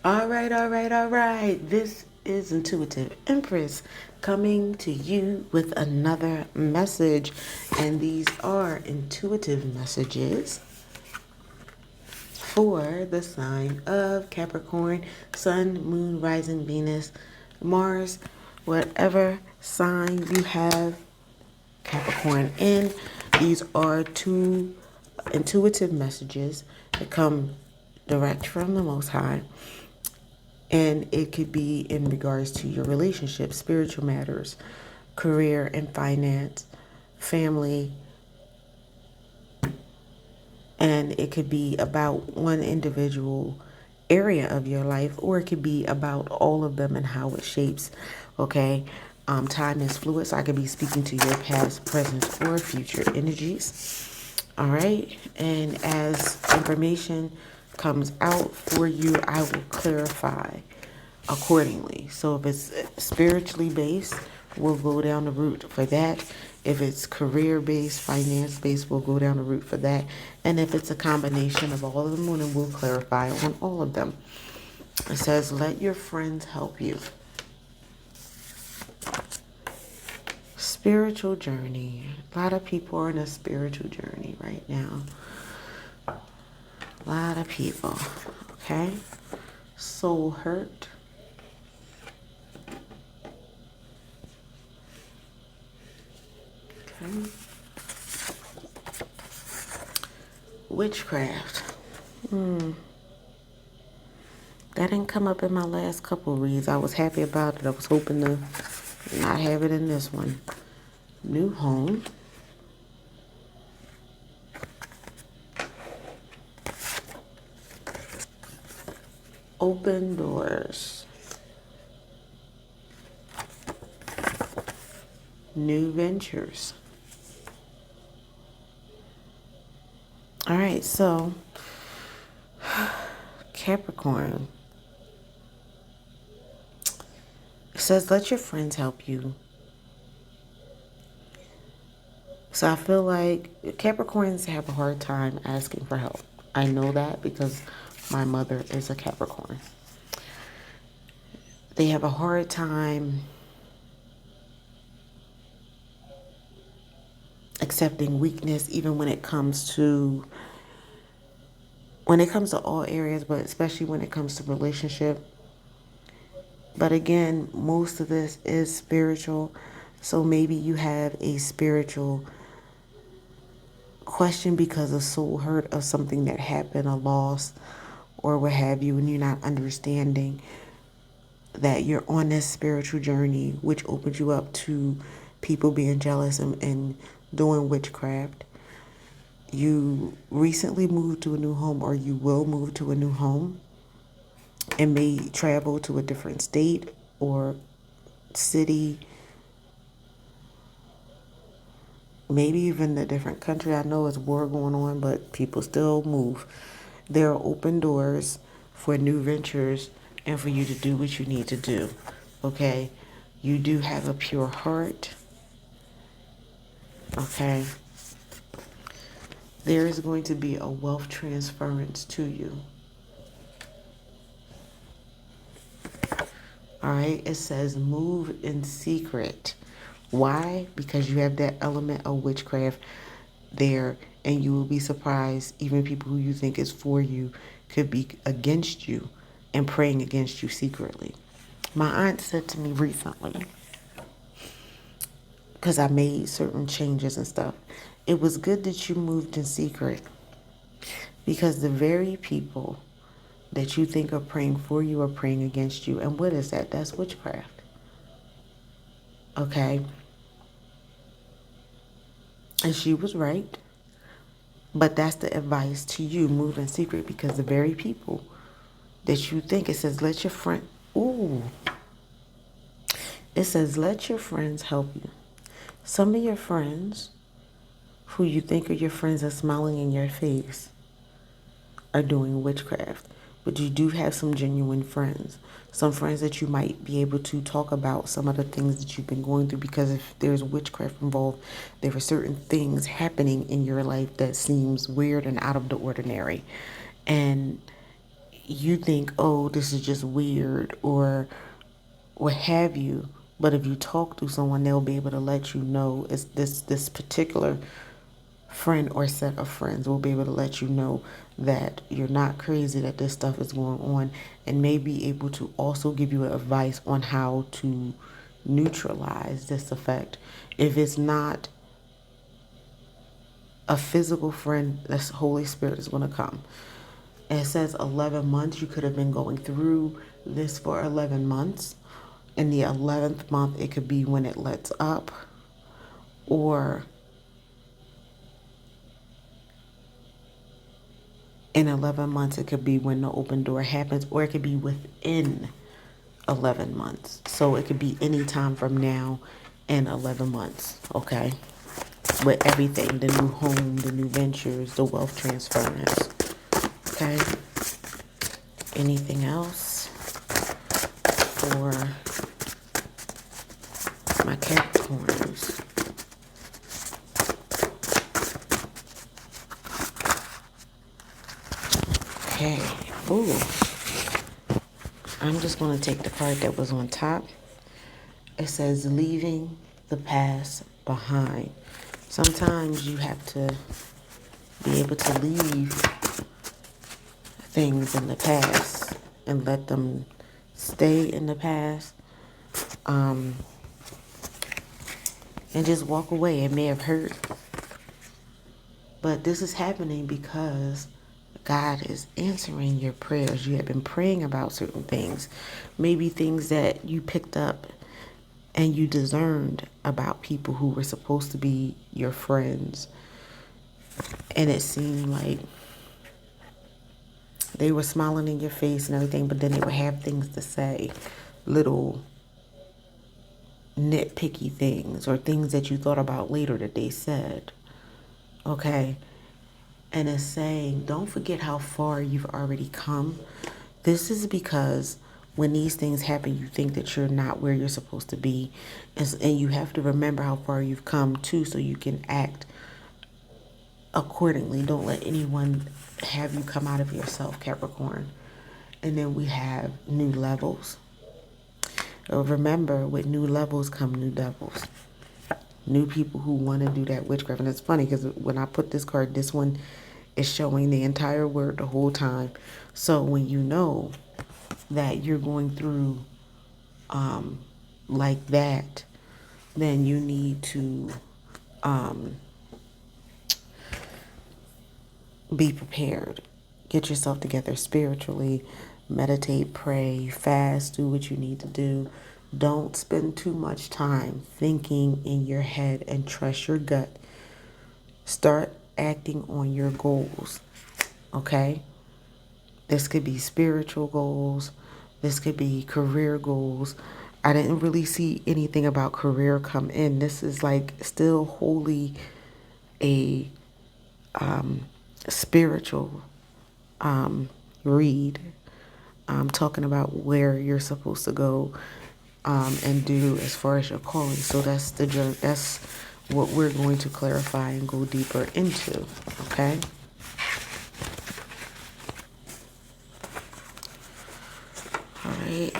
All right. This is Intuitive Empress coming to you with another message. And these are intuitive messages for the sign of Capricorn, Sun, Moon, Rising, Venus, Mars, whatever sign you have Capricorn in. These are two intuitive messages that come direct from the Most High. And it could be in regards to your relationship, spiritual matters, career and finance, family. And it could be about one individual area of your life, or it could be about all of them and how it shapes. Okay. Time is fluid, so I could be speaking to your past, present, or future energies. All right. And as information comes out for you, I will clarify accordingly. So if it's spiritually based, we'll go down the route for that. If it's career based, finance based, we'll go down the route for that. And if it's a combination of all of them, then we'll clarify on all of them. It says, let your friends help you. Spiritual journey. A lot of people are in a spiritual journey right now. A lot of people. Okay. Soul hurt. Okay. Witchcraft. That didn't come up in my last couple reads. I was happy about it. I was hoping to not have it in this one. New home. Open doors. New ventures. All right, so Capricorn. It says, let your friends help you. So I feel like Capricorns have a hard time asking for help. I know that because my mother is a Capricorn. They have a hard time accepting weakness, even when it comes to all areas, but especially when it comes to relationship. But again, most of this is spiritual. So maybe you have a spiritual question because of soul hurt of something that happened, a loss, or what have you, and you're not understanding that you're on this spiritual journey, which opens you up to people being jealous and doing witchcraft. You recently moved to a new home, or you will move to a new home, and may travel to a different state or city, maybe even a different country. I know it's war going on, but people still move. There are open doors for new ventures and for you to do what you need to do. Okay? You do have a pure heart. Okay? There is going to be a wealth transference to you. All right? It says move in secret. Why? Because you have that element of witchcraft there, and you will be surprised. Even people who you think is for you could be against you and praying against you secretly. My aunt said to me recently, because I made certain changes and stuff, it was good that you moved in secret, because the very people that you think are praying for you are praying against you. And what is that? That's witchcraft. Okay? And she was right. But that's the advice to you. Move in secret, because the very people that you think, it says, let your friend, it says, let your friends help you. Some of your friends who you think are your friends are smiling in your face are doing witchcraft. But you do have some genuine friends. Some friends that you might be able to talk about some of the things that you've been going through, because if there's witchcraft involved, there are certain things happening in your life that seems weird and out of the ordinary. And you think, oh, this is just weird or what have you. But if you talk to someone, they'll be able to let you know it's this particular friend or set of friends will be able to let you know that you're not crazy, that this stuff is going on, and may be able to also give you advice on how to neutralize this effect. If it's not a physical friend, the Holy Spirit is going to come. And it says 11 months. You could have been going through this for 11 months. In the 11th month, it could be when it lets up, or in 11 months, it could be when the open door happens, or it could be within 11 months. So it could be any time from now and 11 months, okay? With everything, the new home, the new ventures, the wealth transference, okay? Anything else for my Capricorns? Okay. Ooh. I'm just going to take the card that was on top. It says leaving the past behind. Sometimes you have to be able to leave things in the past and let them stay in the past. And just walk away. It may have hurt. But this is happening because God is answering your prayers. You have been praying about certain things. Maybe things that you picked up and you discerned about people who were supposed to be your friends. And it seemed like they were smiling in your face and everything, but then they would have things to say, little nitpicky things or things that you thought about later that they said. Okay? And it's saying, don't forget how far you've already come. This is because when these things happen, you think that you're not where you're supposed to be. And you have to remember how far you've come too, so you can act accordingly. Don't let anyone have you come out of yourself, Capricorn. And then we have new levels. Remember, with new levels come new devils. New people who want to do that witchcraft. And it's funny because when I put this card, this one is showing the entire word the whole time. So when you know that you're going through like that, then you need to be prepared. Get yourself together spiritually. Meditate, pray, fast, do what you need to do. Don't spend too much time thinking in your head and trust your gut. Start acting on your goals, okay? This could be spiritual goals. This could be career goals. I didn't really see anything about career come in. This is like still wholly a spiritual read. I'm talking about where you're supposed to go and do as far as your calling. So that's the journey. That's what we're going to clarify and go deeper into. Okay. All right.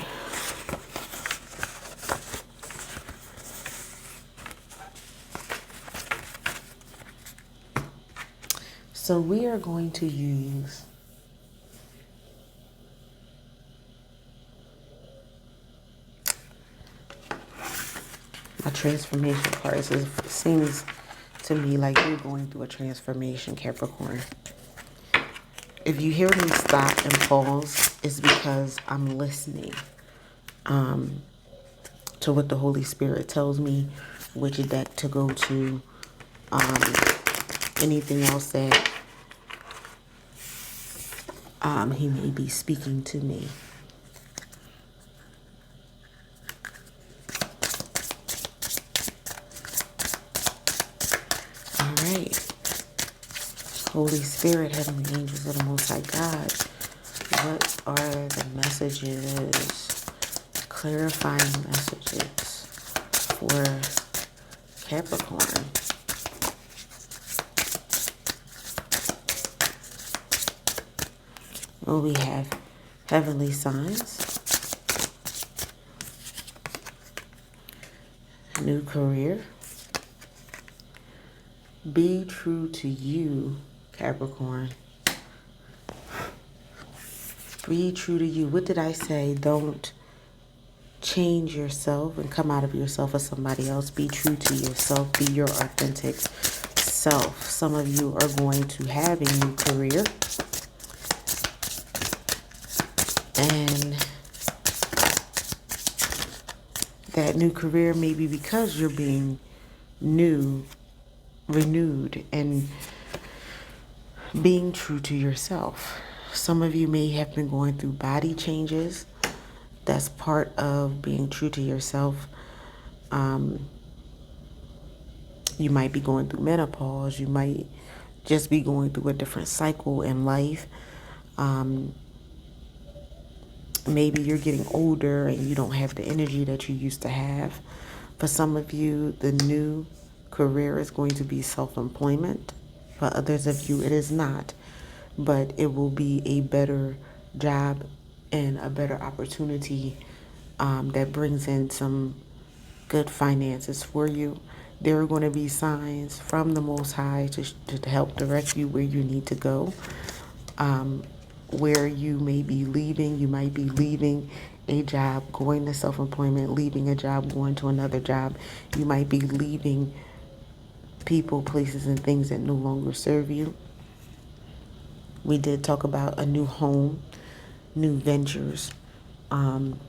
So we are going to use a transformation card. It seems to me like you're going through a transformation, Capricorn. If you hear me stop and pause, it's because I'm listening to what the Holy Spirit tells me, which deck to go to, anything else that he may be speaking to me. All right. Holy Spirit, heavenly angels of the Most High God, what are the messages, clarifying messages for Capricorn? Well, we have Heavenly signs. New career. Be true to you, Capricorn. Be true to you. What did I say? Don't change yourself and come out of yourself for somebody else. Be true to yourself. Be your authentic self. Some of you are going to have a new career. And that new career may be because you're being renewed, and being true to yourself. Some of you may have been going through body changes. That's part of being true to yourself. You might be going through menopause. You might just be going through a different cycle in life. Maybe you're getting older and you don't have the energy that you used to have. For some of you, the new career is going to be self-employment. For others of you, it is not. But it will be a better job and a better opportunity that brings in some good finances for you. There are going to be signs from the Most High to help direct you where you need to go. Where you may be leaving, you might be leaving a job, going to self-employment, leaving a job, going to another job. You might be leaving people, places, and things that no longer serve you. We did talk about a new home, new ventures, and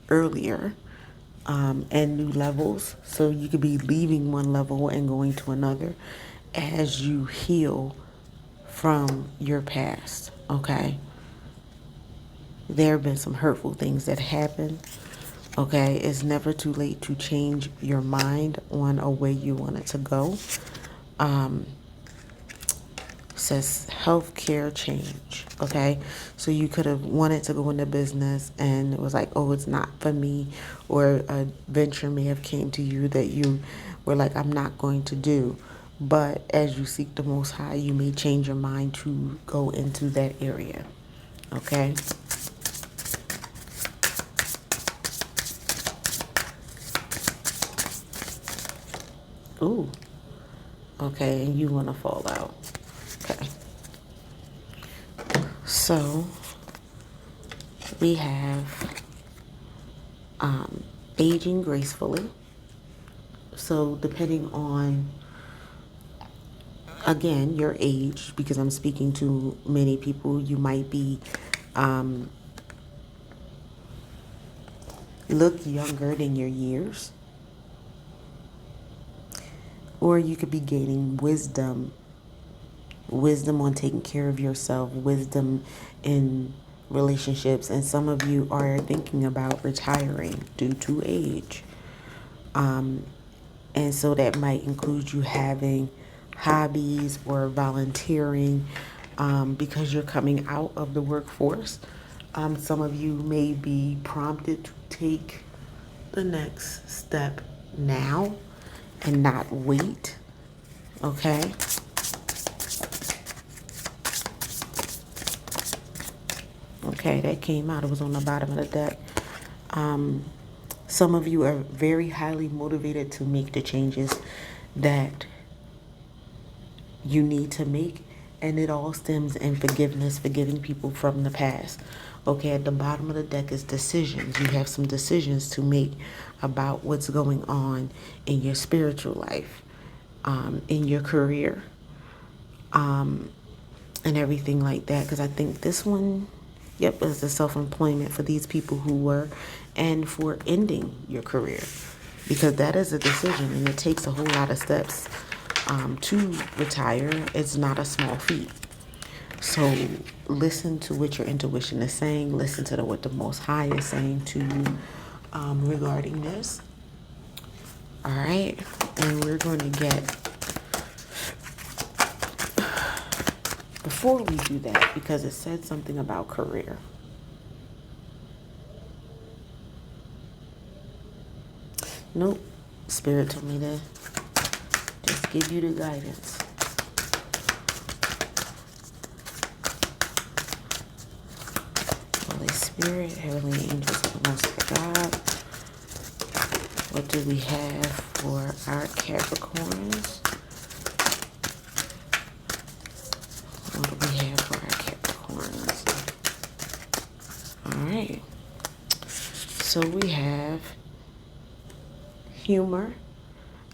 earlier, and new levels. So you could be leaving one level and going to another as you heal from your past, okay? There have been some hurtful things that happened, okay? It's never too late to change your mind on a way you want it to go. Says healthcare change, okay? So you could have wanted to go into business and it was like, oh, it's not for me, or a venture may have came to you that you were like, I'm not going to do. But as you seek the Most High, you may change your mind to go into that area, okay? Ooh, okay, and you want to fall out. Okay. So we have aging gracefully. So depending on, again, your age, because I'm speaking to many people, you might be look younger than your years. Or you could be gaining wisdom on taking care of yourself, wisdom in relationships, and some of you are thinking about retiring due to age. And so that might include you having hobbies or volunteering because you're coming out of the workforce. Some of you may be prompted to take the next step now and not wait, okay? Okay, that came out. It was on the bottom of the deck. Some of you are very highly motivated to make the changes that you need to make, and it all stems in forgiveness, forgiving people from the past. Okay, at the bottom of the deck is decisions. You have some decisions to make about what's going on in your spiritual life, in your career, and everything like that. Because I think this one, yep, is the self-employment for these people who were, and for ending your career. Because that is a decision, and it takes a whole lot of steps to retire. It's not a small feat. So listen to what your intuition is saying. Listen to what the Most High is saying to you regarding this. All right, and we're going to get, before we do that, because it said something about career. Nope, Spirit told me to just give you the guidance. Holy Spirit, Heavenly Angels of the Most High God. What do we have for our Capricorns? What do we have for our Capricorns? Alright. So we have humor.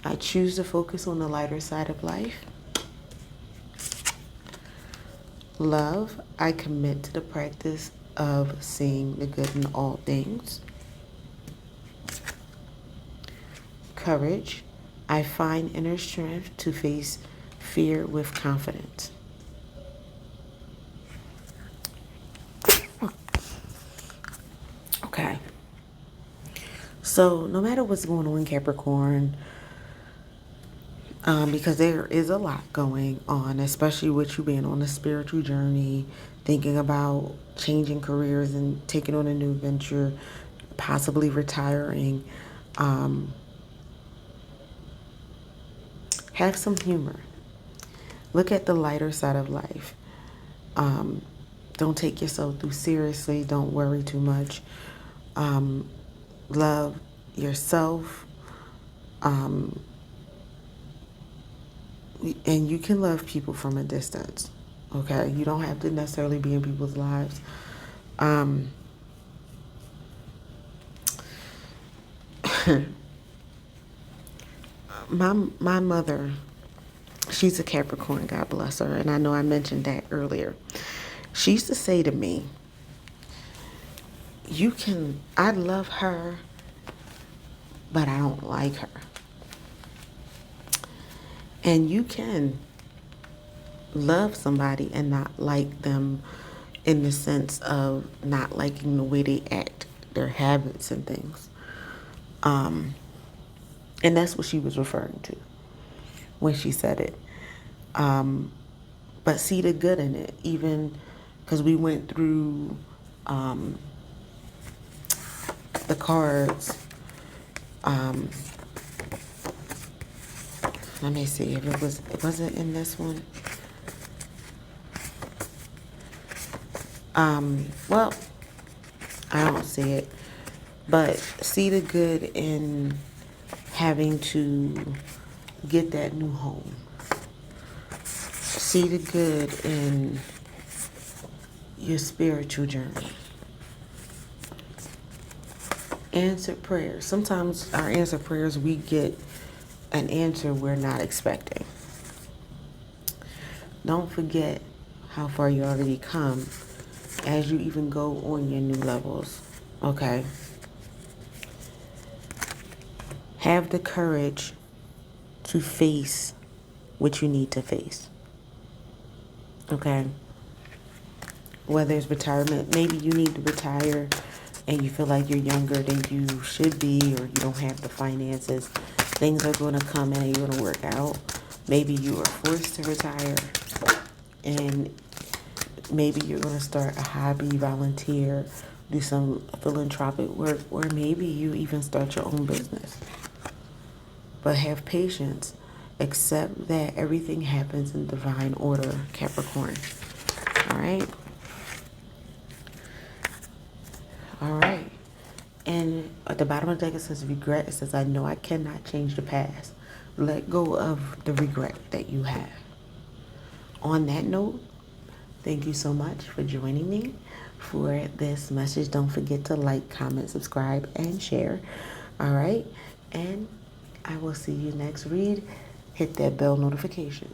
I choose to focus on the lighter side of life. Love. I commit to the practice of seeing the good in all things. Courage. I find inner strength to face fear with confidence. Okay. So no matter what's going on, Capricorn, because there is a lot going on, especially with you being on a spiritual journey, thinking about changing careers and taking on a new venture, possibly retiring. Have some humor. Look at the lighter side of life. Don't take yourself too seriously. Don't worry too much. Love yourself. And you can love people from a distance. Okay? You don't have to necessarily be in people's lives. My mother, she's a Capricorn, God bless her, and I know I mentioned that earlier. She used to say to me, I love her, but I don't like her. And you can love somebody and not like them in the sense of not liking the way they act, their habits and things. And that's what she was referring to when she said it. But see the good in it, even because we went through the cards. Let me see if it wasn't in this one. Well, I don't see it, but see the good in having to get that new home. See the good in your spiritual journey. Answered prayers. Sometimes our answered prayers, we get an answer we're not expecting. Don't forget how far you already come as you even go on your new levels. Okay? Have the courage to face what you need to face. Okay? Whether it's retirement, maybe you need to retire and you feel like you're younger than you should be, or you don't have the finances. Things are going to come and you're going to work out. Maybe you are forced to retire, and maybe you're going to start a hobby, volunteer, do some philanthropic work, or maybe you even start your own business. But have patience. Accept that everything happens in divine order, Capricorn. All right? All right. And at the bottom of the deck, it says regret. It says, I know I cannot change the past. Let go of the regret that you have. On that note, thank you so much for joining me for this message. Don't forget to like, comment, subscribe, and share. All right? And I will see you next read. Hit that bell notification.